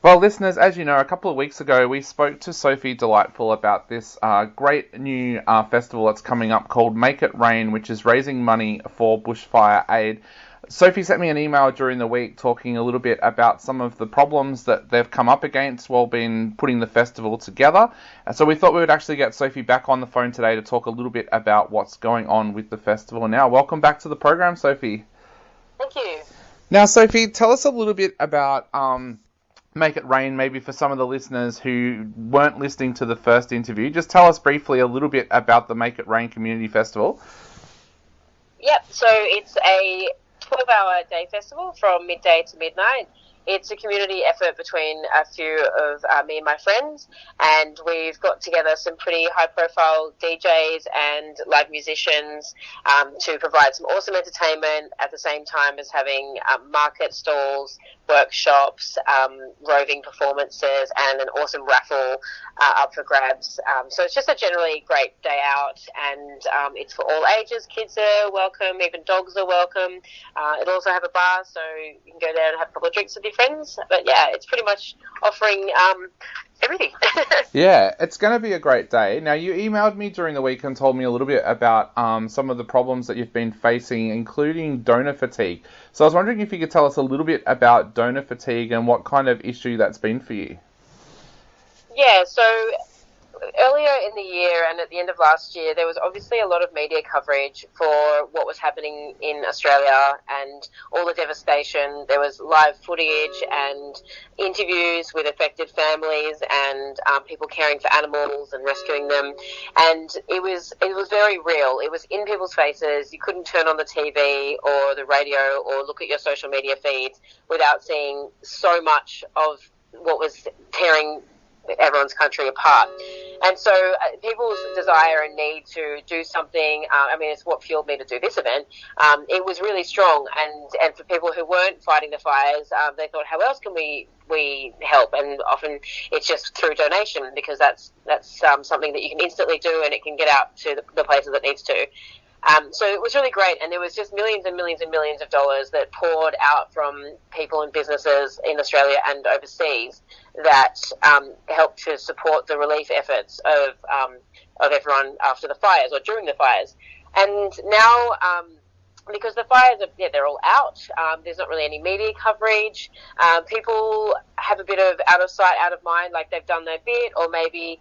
Well, listeners, as you know, a couple of weeks ago we spoke to Sophie DeLightful about this great new festival that's coming up called Make It Rain, which is raising money for bushfire aid. Sophie sent me an email during the week talking a little bit about some of the problems that they've come up against while been putting the festival together. So we thought we would actually get Sophie back on the phone today to talk a little bit about what's going on with the festival now. Welcome back to the program, Sophie. Thank you. Now, Sophie, tell us a little bit about Make It Rain, maybe for some of the listeners who weren't listening to the first interview. Just tell us briefly a little bit about the Make It Rain Community Festival. Yep, so it's a 12-hour day festival from midday to midnight. It's a community effort between a few of me and my friends, and we've got together some pretty high-profile DJs and live musicians to provide some awesome entertainment at the same time as having market stalls, workshops, roving performances, and an awesome raffle up for grabs. So it's just a generally great day out, and it's for all ages. Kids are welcome, even dogs are welcome. It'll also have a bar, so you can go there and have a couple of drinks with your friends. But yeah, it's pretty much offering everything. Yeah, it's going to be a great day. Now, you emailed me during the week and told me a little bit about some of the problems that you've been facing, including donor fatigue. So I was wondering if you could tell us a little bit about donor fatigue and what kind of issue that's been for you. Yeah, so earlier in the year and at the end of last year, there was obviously a lot of media coverage for what was happening in Australia and all the devastation. There was live footage and interviews with affected families and people caring for animals and rescuing them. And it was very real. It was in people's faces. You couldn't turn on the TV or the radio or look at your social media feeds without seeing so much of what was tearing everyone's country apart. And so people's desire and need to do something, it's what fueled me to do this event. It was really strong, and for people who weren't fighting the fires, they thought, how else can we help? And often it's just through donation, because that's something that you can instantly do, and it can get out to the places it needs to. So it was really great, and there was just millions and millions and millions of dollars that poured out from people and businesses in Australia and overseas that helped to support the relief efforts of everyone after the fires or during the fires. And now, because the fires they're all out, there's not really any media coverage. People have a bit of out of sight, out of mind, like they've done their bit, or maybe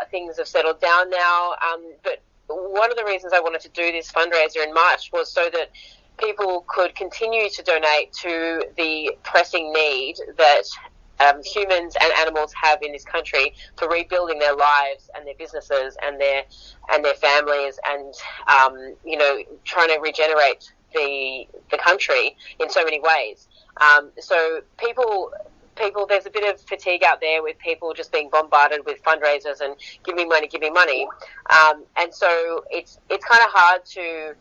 things have settled down now. But one of the reasons I wanted to do this fundraiser in March was so that people could continue to donate to the pressing need that humans and animals have in this country for rebuilding their lives and their businesses and their families, and trying to regenerate the country in so many ways. So people, there's a bit of fatigue out there with people just being bombarded with fundraisers and give me money. And so it's kind of hard to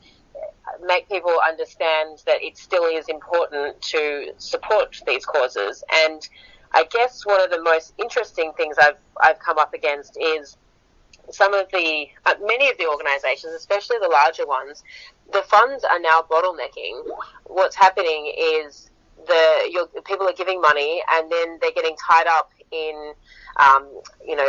make people understand that it still is important to support these causes. And I guess one of the most interesting things I've come up against is some of the many of the organisations, especially the larger ones, the funds are now bottlenecking. What's happening is people are giving money, and then they're getting tied up in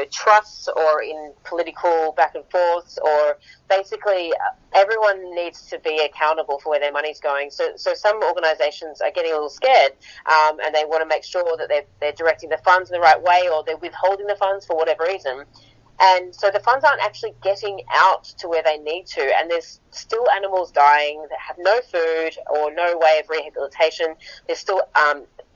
trusts or in political back and forths, or basically everyone needs to be accountable for where their money's going. So some organisations are getting a little scared, and they want to make sure that they're directing the funds in the right way, or they're withholding the funds for whatever reason. And so the funds aren't actually getting out to where they need to, and there's still animals dying that have no food or no way of rehabilitation. There's still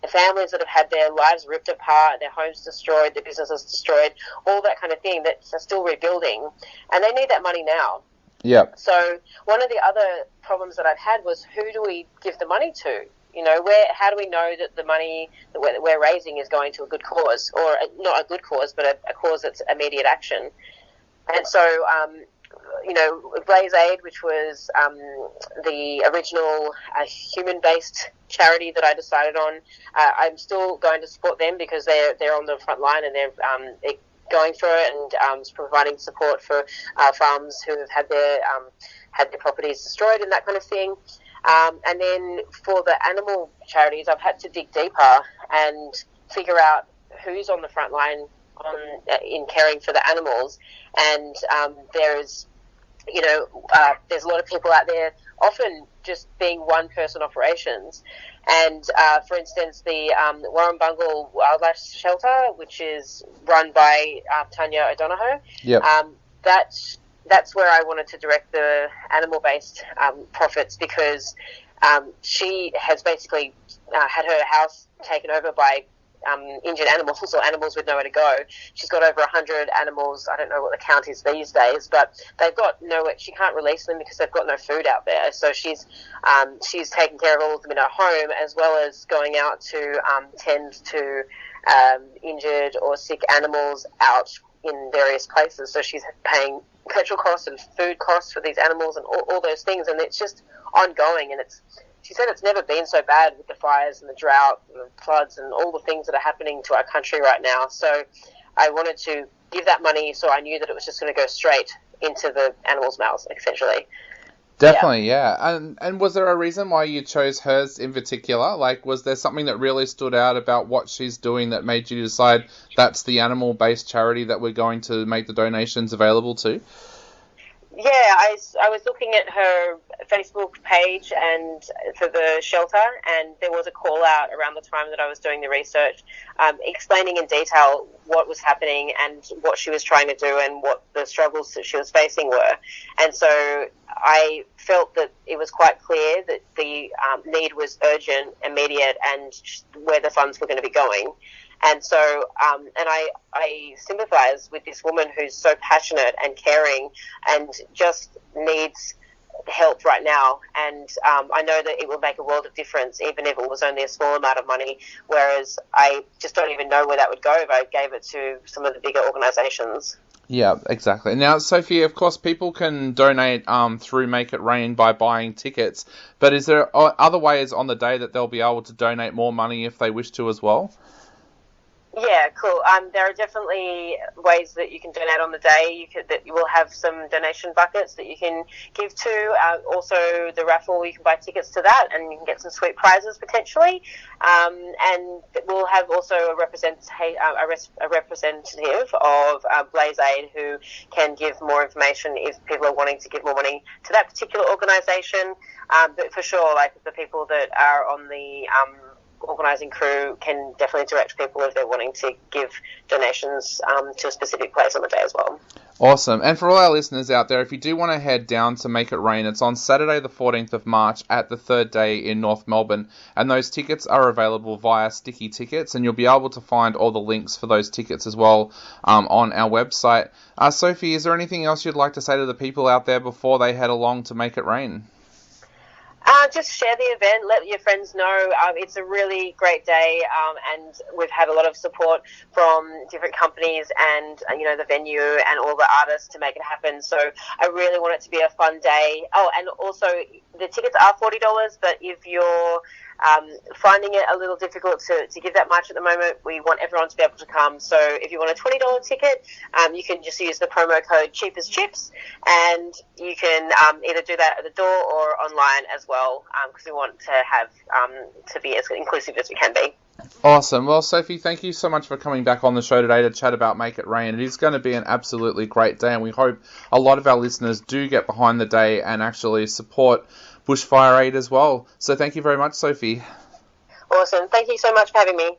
families that have had their lives ripped apart, their homes destroyed, their businesses destroyed, all that kind of thing that are still rebuilding, and they need that money now. Yep. So one of the other problems that I've had was, who do we give the money to? How do we know that the money that we're raising is going to a good cause, or not a good cause, but a cause that's immediate action? And so, Blaze Aid, which was the original human-based charity that I decided on, I'm still going to support them because they're on the front line, and they're going through it and providing support for farms who have had their properties destroyed and that kind of thing. And then for the animal charities, I've had to dig deeper and figure out who's on the front line in caring for the animals, and there's there's a lot of people out there often just being one-person operations. And, for instance, the Warrumbungle Wildlife Shelter, which is run by Tanya O'Donohoe, Yep. That's where I wanted to direct the animal-based profits, because she has basically had her house taken over by injured animals or animals with nowhere to go. She's got over 100 animals. I don't know what the count is these days, but they've got nowhere. She can't release them because they've got no food out there. So she's taking care of all of them in her home, as well as going out to tend to injured or sick animals out in various places. So she's paying petrol costs and food costs for these animals and all those things, and it's just ongoing. And she said it's never been so bad with the fires and the drought and the floods and all the things that are happening to our country right now. So I wanted to give that money, so I knew that it was just going to go straight into the animals' mouths, essentially. Definitely, yeah. And was there a reason why you chose hers in particular? Like, was there something that really stood out about what she's doing that made you decide that's the animal-based charity that we're going to make the donations available to? Yeah, I was looking at her Facebook page and for the shelter, and there was a call out around the time that I was doing the research, explaining in detail what was happening and what she was trying to do and what the struggles that she was facing were. And so I felt that it was quite clear that the need was urgent, immediate, and where the funds were going to be going. And so, and I sympathise with this woman who's so passionate and caring and just needs help right now. And I know that it will make a world of difference, even if it was only a small amount of money, whereas I just don't even know where that would go if I gave it to some of the bigger organisations. Yeah, exactly. Now, Sophie, of course, people can donate through Make It Rain by buying tickets, but is there other ways on the day that they'll be able to donate more money if they wish to as well? Yeah, cool. There are definitely ways that you can donate on the day. You will have some donation buckets that you can give to. Also, the raffle, you can buy tickets to that, and you can get some sweet prizes potentially. And we'll have also a representative of Blaze Aid who can give more information if people are wanting to give more money to that particular organisation. But for sure, like the people that are on the organising crew can definitely direct people if they're wanting to give donations to a specific place on the day as well. Awesome. And for all our listeners out there, if you do want to head down to Make It Rain, it's on Saturday the 14th of March at the Third Day in North Melbourne, and those tickets are available via Sticky Tickets, and you'll be able to find all the links for those tickets as well on our website. Sophie, is there anything else you'd like to say to the people out there before they head along to Make It Rain? Just share the event, let your friends know. It's a really great day, and we've had a lot of support from different companies and, the venue and all the artists to make it happen. So I really want it to be a fun day. Oh, and also the tickets are $40, but if you're finding it a little difficult to give that much at the moment, we want everyone to be able to come. So if you want a $20 ticket, you can just use the promo code Cheap as Chips, and you can either do that at the door or online as well, because we want to have to be as inclusive as we can be. Awesome. Well, Sophie, thank you so much for coming back on the show today to chat about Make It Rain. It is going to be an absolutely great day, and we hope a lot of our listeners do get behind the day and actually support Bushfire Aid as well. So thank you very much, Sophie. Awesome. Thank you so much for having me.